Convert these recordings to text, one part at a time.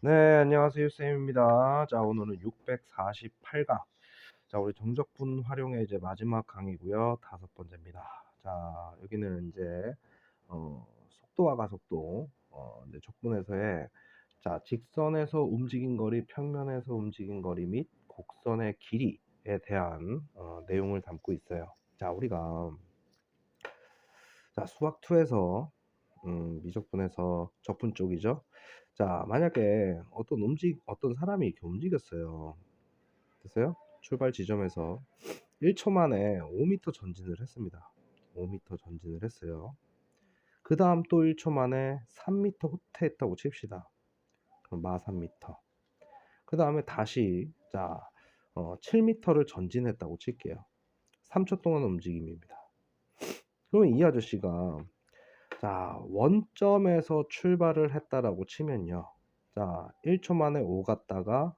네, 안녕하세요. 쌤입니다. 자, 오늘은 648강. 자, 우리 정적분 활용의 이제 마지막 강이고요. 다섯 번째입니다. 자, 여기는 이제, 속도와 가속도, 이제 적분에서의, 자, 직선에서 움직인 거리, 평면에서 움직인 거리 및 곡선의 길이에 대한, 내용을 담고 있어요. 자, 우리가, 자, 수학2에서, 미적분에서 적분 쪽이죠. 자, 만약에 어떤 사람이 이렇게 움직였어요. 됐어요? 출발 지점에서 1초 만에 5m 전진을 했습니다. 5m 전진을 했어요. 그 다음 또 1초 만에 3m 후퇴했다고 칩시다. 그럼 마 3m. 그 다음에 다시, 자, 7m를 전진했다고 칠게요. 3초 동안 움직임입니다. 그러면 이 아저씨가, 자, 원점에서 출발을 했다라고 치면요. 자, 1초 만에 5 갔다가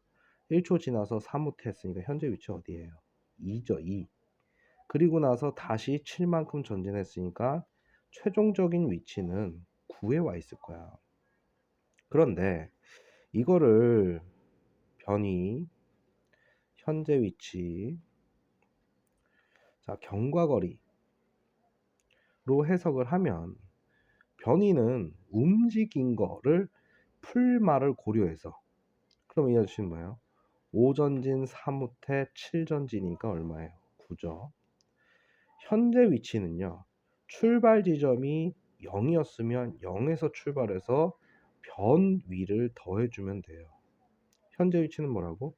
1초 지나서 3 후퇴했으니까 현재 위치 어디예요? 2죠, 2. 그리고 나서 다시 7만큼 전진했으니까 최종적인 위치는 9에 와 있을 거야. 그런데 이거를 변이, 현재 위치, 자, 경과거리로 해석을 하면 변이는 움직인 거를 풀마를 고려해서, 그럼 이 아저씨는 뭐예요? 5전진 3후퇴 7전진이니까 얼마예요? 9죠. 현재 위치는요. 출발 지점이 0이었으면 0에서 출발해서 변 위를 더해주면 돼요. 현재 위치는 뭐라고?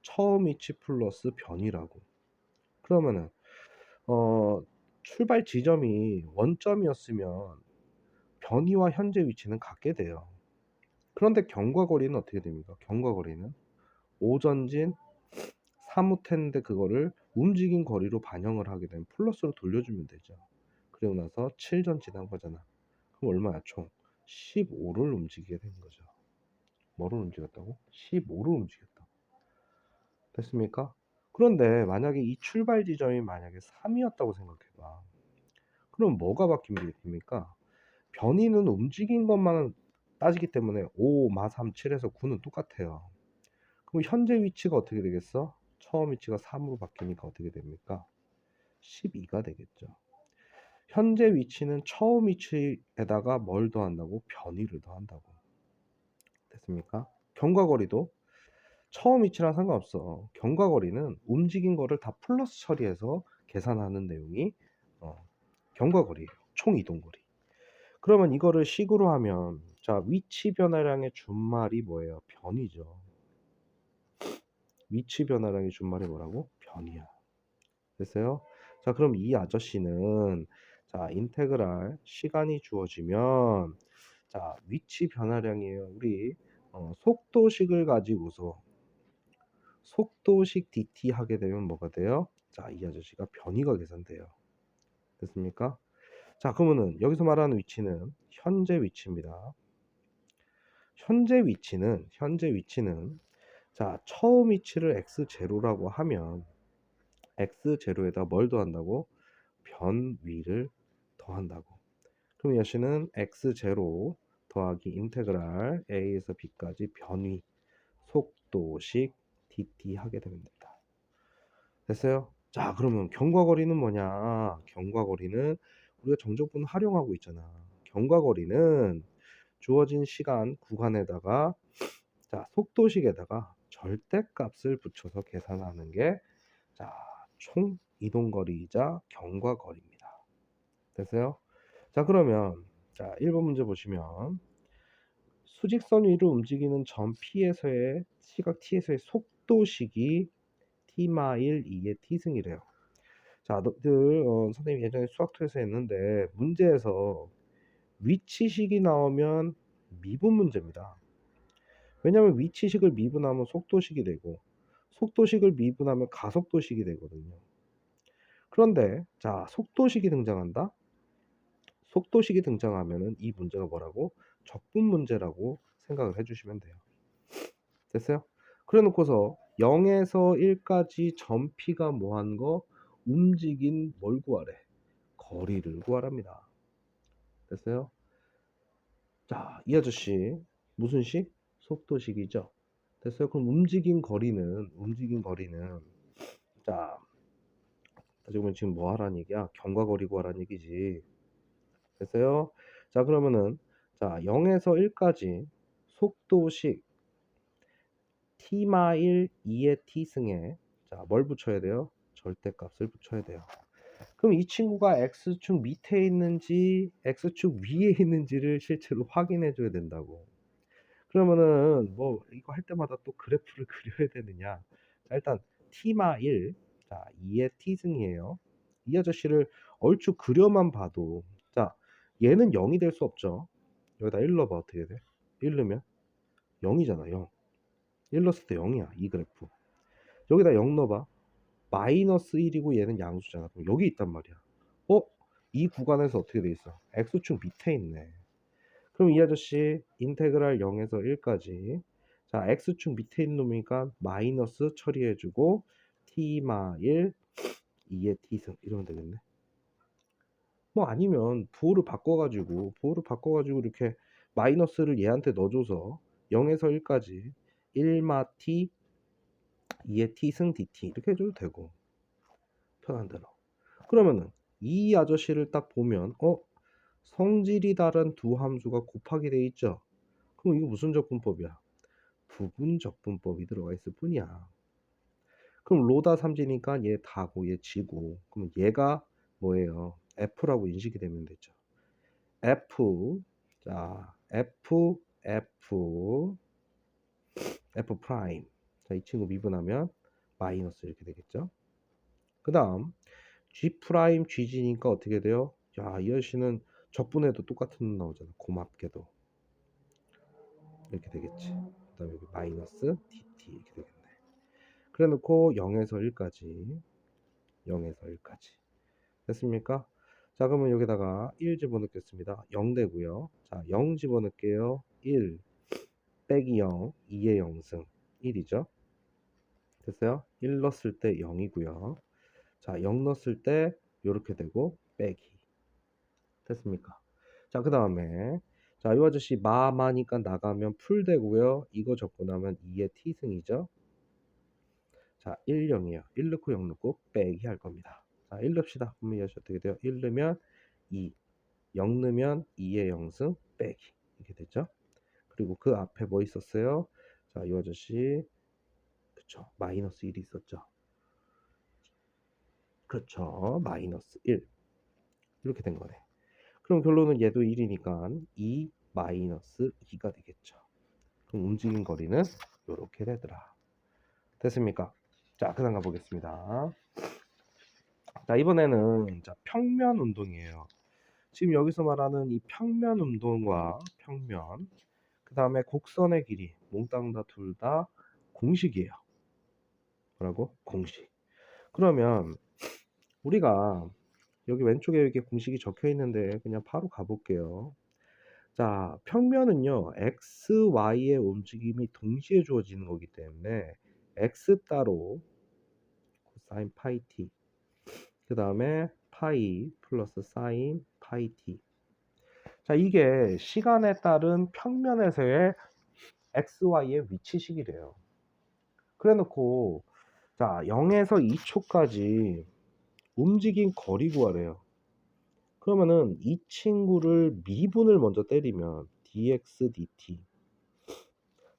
처음 위치 플러스 변이라고. 그러면은 출발 지점이 원점이었으면 변이와 현재 위치는 같게 돼요. 그런데 경과거리는 어떻게 됩니까? 경과거리는 5전진 3후퇴인데 그거를 움직인 거리로 반영을 하게 되면 플러스로 돌려주면 되죠. 그리고 나서 7전 지난 거잖아. 그럼 얼마야? 총 15를 움직이게 된 거죠. 뭐를 움직였다고? 15를 움직였다. 됐습니까? 그런데 만약에 이 출발 지점이 만약에 3이었다고 생각해봐. 그럼 뭐가 바뀌게 됩니까? 변이는 움직인 것만 따지기 때문에 5, 마 3, 7에서 9는 똑같아요. 그럼 현재 위치가 어떻게 되겠어? 처음 위치가 3으로 바뀌니까 어떻게 됩니까? 12가 되겠죠. 현재 위치는 처음 위치에다가 뭘 더한다고? 변이를 더한다고. 됐습니까? 경과거리도 처음 위치랑 상관없어. 경과거리는 움직인 거를 다 플러스 처리해서 계산하는 내용이 경과거리예요. 총 이동거리. 그러면 이거를 식으로 하면, 자, 위치 변화량의 준말이 뭐예요? 변이죠. 위치 변화량의 준말이 뭐라고? 변이야. 됐어요? 자, 그럼 이 아저씨는, 자, 인테그랄 시간이 주어지면, 자, 위치 변화량이에요. 우리 속도식을 가지고서 속도식 dt 하게 되면 뭐가 돼요? 자, 이 아저씨가 변이가 계산돼요. 됐습니까? 자, 그러면은 여기서 말하는 위치는 현재 위치입니다. 현재 위치는 자, 처음 위치를 x0라고 하면 x0에다 뭘 더한다고? 변위를 더한다고. 그럼 여시는 x0 더하기 인테그랄 a에서 b까지 변위 속도식 dt 하게 되면 됩니다. 됐어요? 자, 그러면 경과거리는 뭐냐? 경과거리는 우리가 정적분 활용하고 있잖아. 경과거리는 주어진 시간 구간에다가, 자, 속도식에다가 절대값을 붙여서 계산하는 게, 자, 총 이동거리이자 경과거리입니다. 됐어요? 자, 그러면, 자, 1번 문제 보시면 수직선 위로 움직이는 점 P에서의 시각 T에서의 속도식이 T-2의 T승이래요. 자, 너들 선생님이 예전에 수학2에서 했는데 문제에서 위치식이 나오면 미분 문제입니다. 왜냐하면 위치식을 미분하면 속도식이 되고 속도식을 미분하면 가속도식이 되거든요. 그런데 자, 속도식이 등장한다? 속도식이 등장하면은 이 문제가 뭐라고? 적분 문제라고 생각을 해주시면 돼요. 됐어요? 그래 놓고서 0에서 1까지 점 P가 뭐한 거? 움직인 뭘 구하래? 거리를 구하랍니다. 됐어요? 자, 이 아저씨 무슨 식? 속도식이죠. 됐어요? 그럼 움직인 거리는 자, 다시 보면 지금 뭐 하라는 얘기야? 경과거리 구하라는 얘기지. 됐어요? 자, 그러면은 자, 0에서 1까지 속도식 t마일 2의 t승에 자, 뭘 붙여야 돼요? 절대값을 붙여야 돼요. 그럼 이 친구가 x축 밑에 있는지 x축 위에 있는지를 실제로 확인해 줘야 된다고. 그러면은 뭐 이거 할 때마다 또 그래프를 그려야 되느냐? 자, 일단 t마1 자 2의 t승이에요. 이 아저씨를 얼추 그려만 봐도 자 얘는 0이 될 수 없죠. 여기다 1 넣어봐. 어떻게 돼? 1 넣으면 0이잖아. 0. 1 넣었을 때 0이야 이 그래프. 여기다 0 넣어봐. 마이너스 1이고 얘는 양수잖아. 그럼 여기 있단 말이야. 어? 이 구간에서 어떻게 돼 있어? x축 밑에 있네. 그럼 이 아저씨 인테그랄 0에서 1까지 자 x축 밑에 있는 놈이니까 마이너스 처리해주고 t마 1 2의 t승 이러면 되겠네. 뭐 아니면 부호를 바꿔가지고 이렇게 마이너스를 얘한테 넣어줘서 0에서 1까지 1마 t 2의 t승 dt 이렇게 해줘도 되고 편한 대로. 그러면은 이 아저씨를 딱 보면 성질이 다른 두 함수가 곱하게 돼 있죠. 그럼 이거 무슨 적분법이야? 부분 적분법이 들어가 있을 뿐이야. 그럼 로다 삼지니까 얘 다고 얘 지고 그럼 얘가 뭐예요? F라고 인식이 되면 되죠. F 자 F 프라임 자 이 친구 미분하면 마이너스 이렇게 되겠죠. 그 다음 G 프라임 GG니까 어떻게 돼요? 야, 이 아저씨는 적분해도 똑같은 놈 나오잖아. 고맙게도 이렇게 되겠지. 그 다음에 여기 마이너스 DT 이렇게 되겠네. 그래 놓고 0에서 1까지 됐습니까? 자, 그러면 여기다가 1 집어넣겠습니다. 0 되고요. 자, 0 집어넣을게요. 1 빼기 0 2의 0승 1이죠. 됐어요? 1 넣었을 때 0이고요. 자, 0 넣었을 때 이렇게 되고 빼기 됐습니까? 자, 그 다음에 자, 이 아저씨 마니까 나가면 풀 되고요. 이거 적고 나면 2의 t승이죠. 자, 1, 0이에요. 1 넣고 0 넣고 빼기 할 겁니다. 자, 1 넣읍시다. 그러면 이 아저씨 어떻게 돼요? 1 넣으면 2, 0 넣으면 2의 0승 빼기 이렇게 되죠. 그리고 그 앞에 뭐 있었어요? 자, 이 아저씨 그쵸, 마이너스 1이 있었죠. 그렇죠. 마이너스 1 이렇게 된 거네. 그럼 결론은 얘도 1이니까 2 마이너스 2가 되겠죠. 그럼 움직인 거리는 이렇게 되더라. 됐습니까? 자, 그 다음 가보겠습니다. 자, 이번에는 자, 평면 운동이에요. 지금 여기서 말하는 이 평면 운동과 평면, 그 다음에 곡선의 길이, 몽땅 다 둘 다 공식이에요. 뭐라고? 공식. 그러면 우리가 여기 왼쪽에 이렇게 공식이 적혀 있는데 그냥 바로 가볼게요. 자, 평면은요, x, y의 움직임이 동시에 주어지는 거기 때문에 x 따로 코사인 파이 t, 그 다음에 파이 플러스 사인 파이 t. 자, 이게 시간에 따른 평면에서의 x, y의 위치식이래요. 그래 놓고 자, 0에서 2초까지 움직인 거리 구하래요. 그러면은 이 친구를 미분을 먼저 때리면 dx dt.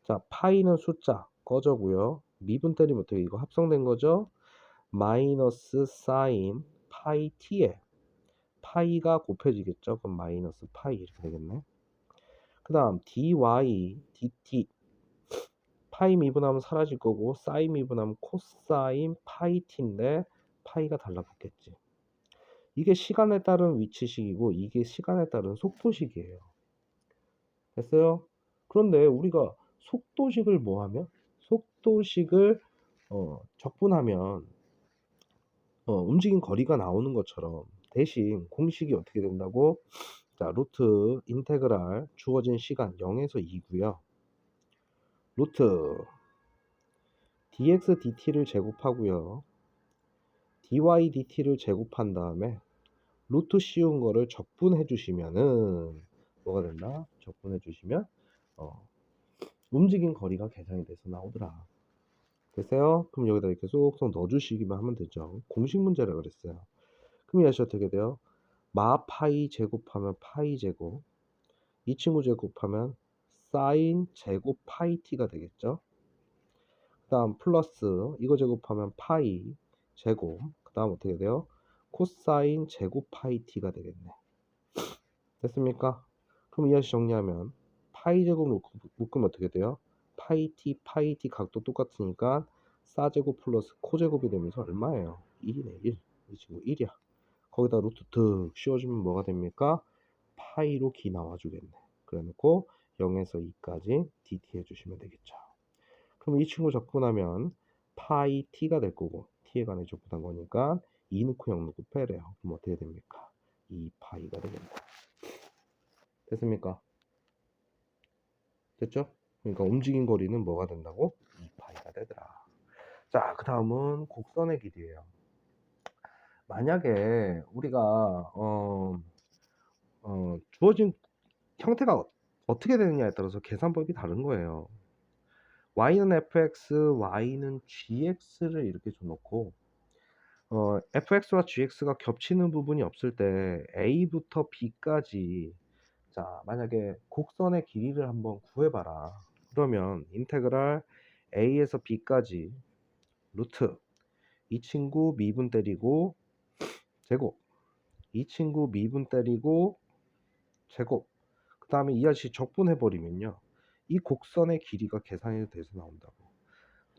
자, 파이는 숫자 꺼져고요. 미분 때리면 어떻게 이거 합성된 거죠? 마이너스 사인 파이 t에 파이가 곱해지겠죠. 그럼 마이너스 파이 이렇게 되겠네. 그 다음 dy dt 파이 미분하면 사라질 거고 사인 미분하면 코사인 파이 t인데 파이가 달라붙겠지. 이게 시간에 따른 위치식이고 이게 시간에 따른 속도식이에요. 됐어요? 그런데 우리가 속도식을 뭐 하면? 속도식을 적분하면 움직인 거리가 나오는 것처럼 대신 공식이 어떻게 된다고? 자, 루트 인테그랄 주어진 시간 0에서 2고요. 루트 dx dt를 제곱하고요. dy dt를 제곱한 다음에 루트 씌운 거를 적분해 주시면은 뭐가 된다? 적분해 주시면 움직인 거리가 계산이 돼서 나오더라. 됐어요? 그럼 여기다 이렇게 쏙쏙 넣어주시기만 하면 되죠. 공식 문제라 그랬어요. 그럼 이것이 어떻게 돼요? 마 파이 제곱하면 파이 제곱, 이 친구 제곱하면 사인 제곱 파이 t가 되겠죠. 그 다음 플러스 이거 제곱하면 파이 제곱, 그 다음 어떻게 돼요? 코사인 제곱 파이 t가 되겠네. 됐습니까? 그럼 이 아저씨 정리하면 파이 제곱 묶으면 어떻게 돼요? 파이 t 각도 똑같으니까 사제곱 플러스 코제곱이 되면서 얼마예요? 1이네. 1. 이 친구 1이야. 거기다 루트 득 씌워주면 뭐가 됩니까? 파이로 기 나와주겠네. 그래 놓고 0에서 2까지 dt 해주시면 되겠죠. 그럼 이 친구 적분하면 파이 t가 될 거고 t에 관해 적분한 거니까 2 넣고 0 넣고 빼래요. 그럼 어떻게 됩니까? 2파이가 되겠네. 됐습니까? 됐죠? 그러니까 움직인 거리는 뭐가 된다고? 2파이가 되더라. 자, 그 다음은 곡선의 길이에요. 만약에 우리가 주어진 형태가 어떻게 되느냐에 따라서 계산법이 다른 거예요. y는 fx, y는 gx를 이렇게 줘놓고 fx와 gx가 겹치는 부분이 없을 때 a부터 b까지, 자 만약에 곡선의 길이를 한번 구해봐라. 그러면 인테그랄 a에서 b까지 루트 이 친구 미분 때리고 제곱, 이 친구 미분 때리고 제곱, 그 다음에 이 아저씨 적분해버리면요 이 곡선의 길이가 계산이 돼서 나온다고.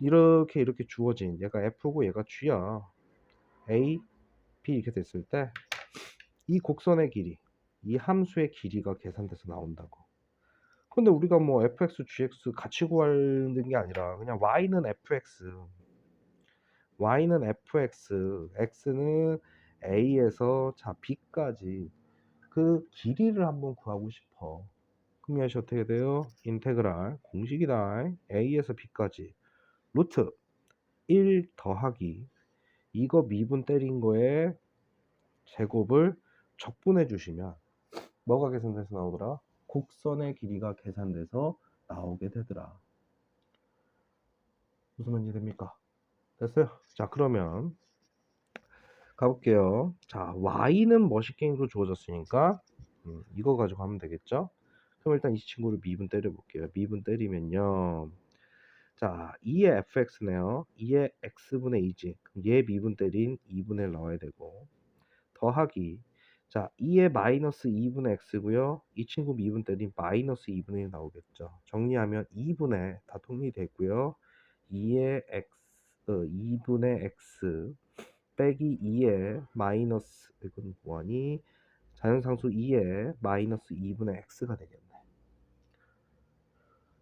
이렇게 주어진 얘가 f고 얘가 g야. a, b 이렇게 됐을 때 이 곡선의 길이, 이 함수의 길이가 계산돼서 나온다고. 근데 우리가 뭐 fx, gx 같이 구하는 게 아니라 그냥 y는 fx, y는 fx, x는 a에서 자 b까지 그 길이를 한번 구하고 싶어. 그럼 이것이 어떻게 돼요? 인테그랄 공식이다. a에서 b까지 루트 1 더하기 이거 미분 때린 거에 제곱을 적분해 주시면 뭐가 계산돼서 나오더라? 곡선의 길이가 계산돼서 나오게 되더라. 무슨 말인지 됩니까? 됐어요? 자, 그러면 가볼게요. 자, y는 머시갱으로 주어졌으니까 이거 가지고 하면 되겠죠? 그럼 일단 이 친구를 미분 때려 볼게요. 미분 때리면요, 자 2의 fx네요. 2의 x분의 2지. 그럼 얘 미분 때린 2분의 1 나와야 되고, 더하기 자 2의 마이너스 2분의 x고요. 이 친구 미분 때린 마이너스 2분의 1 나오겠죠. 정리하면 2분의 다 통일됐고요. 2의 x 2분의 x 빼기 2의 마이너스, 이건 뭐하니? 자연상수 2의 마이너스 2분의 x가 되겠네.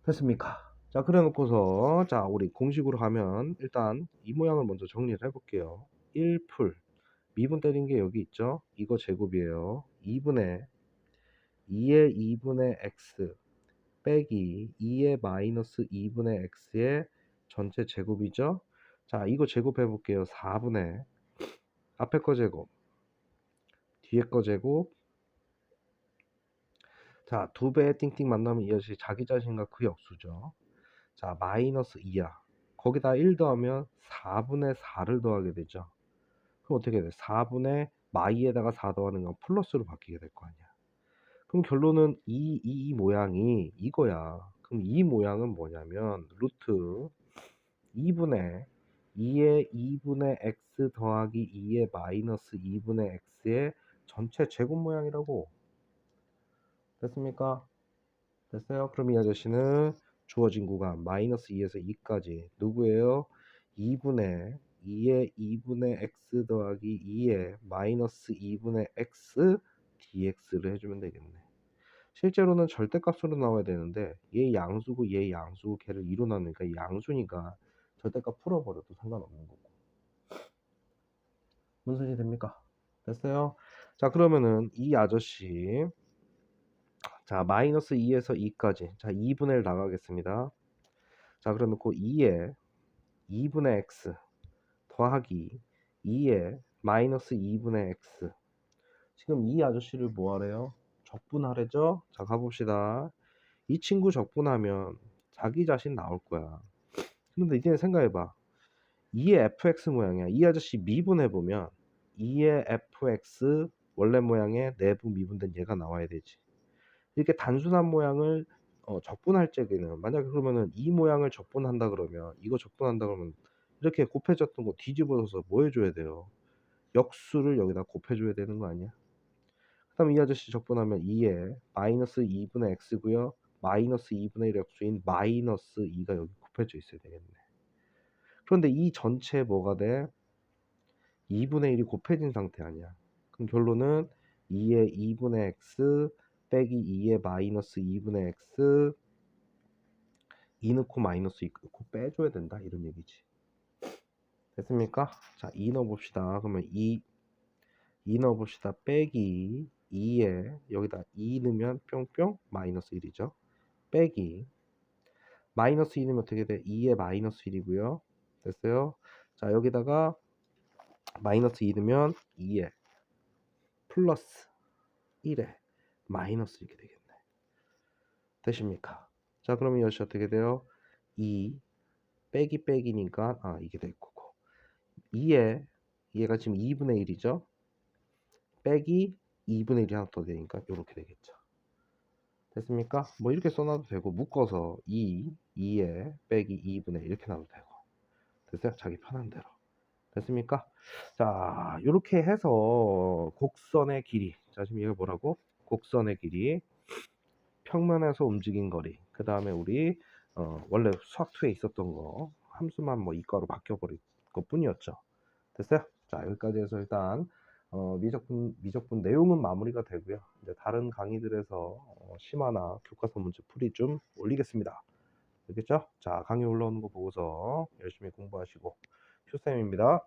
됐습니까? 자, 그래 놓고서 자 우리 공식으로 하면 일단 이 모양을 먼저 정리를 해볼게요. 1풀 미분 때린 게 여기 있죠? 이거 제곱이에요. 2분의 2의 2분의 x 빼기 2의 마이너스 2분의 x의 전체 제곱이죠? 자, 이거 제곱해 볼게요. 4분의 앞에 거 제곱, 뒤에 거 제곱. 자, 두 배의 띵띵 만나면 이것이 자기 자신과 그 역수죠. 자, 마이너스 2야. 거기다 1 더하면 4분의 4를 더하게 되죠. 그럼 어떻게 돼? 4분의 마이에다가 4 더하는 건 플러스로 바뀌게 될 거 아니야. 그럼 결론은 이 모양이 이거야. 그럼 이 모양은 뭐냐면 루트 2분의 2의 2분의 x 더하기 2의 마이너스 2분의 x의 전체 제곱 모양이라고. 됐습니까? 됐어요? 그럼 이 아저씨는 주어진 구간 마이너스 2에서 2까지 누구예요? 2분의 2의 2분의 x 더하기 2의 마이너스 2분의 x dx를 해주면 되겠네. 실제로는 절대값으로 나와야 되는데 얘 양수고 얘 양수고 걔를 2로 나누니까 양수니까 절대값 풀어버려도 상관없는 거고. 무슨 소리 됩니까? 됐어요? 자, 그러면은 이 아저씨 자 마이너스 2에서 2까지 자 2분의 1 나가겠습니다. 자, 그래 놓고 2에 2분의 x 더하기 2에 마이너스 2분의 x. 지금 이 아저씨를 뭐 하래요? 적분하래죠? 자, 가봅시다. 이 친구 적분하면 자기 자신 나올 거야. 근데 이제 생각해봐. 2의 fx 모양이야. 이 아저씨 미분해보면 2의 fx 원래 모양의 내부 미분된 얘가 나와야 되지. 이렇게 단순한 모양을 적분할 적에는 만약에 그러면은 이 모양을 적분한다 그러면 이거 적분한다 그러면 이렇게 곱해졌던 거 뒤집어서 뭐 해줘야 돼요? 역수를 여기다 곱해줘야 되는 거 아니야? 그다음 이 아저씨 적분하면 2에 마이너스 2분의 x고요. 마이너스 2분의 1 역수인 마이너스 2가 여기 곱해져 있어야 되겠네. 그런데 이 전체 뭐가 돼? 2분의 1이 곱해진 상태 아니야. 그럼 결론은 2의 2분의 x 빼기 2의 마이너스 2분의 x 2 넣고 마이너스 2 넣고 빼줘야 된다 이런 얘기지. 됐습니까? 자, 2 넣어봅시다. 그러면 2 넣어봅시다. 빼기 2에 여기다 2 넣으면 뿅뿅 마이너스 1이죠. 빼기 마이너스 2 넣으면 어떻게 돼? 2에 마이너스 1이고요. 됐어요? 자, 여기다가 마이너스 2 넣으면 2에 플러스 1에 마이너스 이렇게 되겠네. 되십니까? 자, 그러면 이것이 어떻게 돼요? 2 빼기 빼기니까 이게 될 거고 2에 얘가 지금 2분의 1이죠. 빼기 2분의 1이 하나 더 되니까 이렇게 되겠죠. 됐습니까? 뭐 이렇게 써놔도 되고 묶어서 2에 빼기 2분의 1 이렇게 나도 되고 됐어요? 자기 편한 대로. 됐습니까? 자, 이렇게 해서 곡선의 길이, 자 지금 얘가 뭐라고? 곡선의 길이, 평면에서 움직인 거리, 그 다음에 우리 원래 수학2에 있었던 거 함수만 뭐 이과로 바뀌어버릴 것 뿐이었죠. 됐어요? 자, 여기까지 해서 일단 미적분 내용은 마무리가 되고요. 이제 다른 강의들에서 심화나 교과서 문제 풀이 좀 올리겠습니다. 알겠죠? 자, 강의 올라오는 거 보고서 열심히 공부하시고, 휴쌤입니다.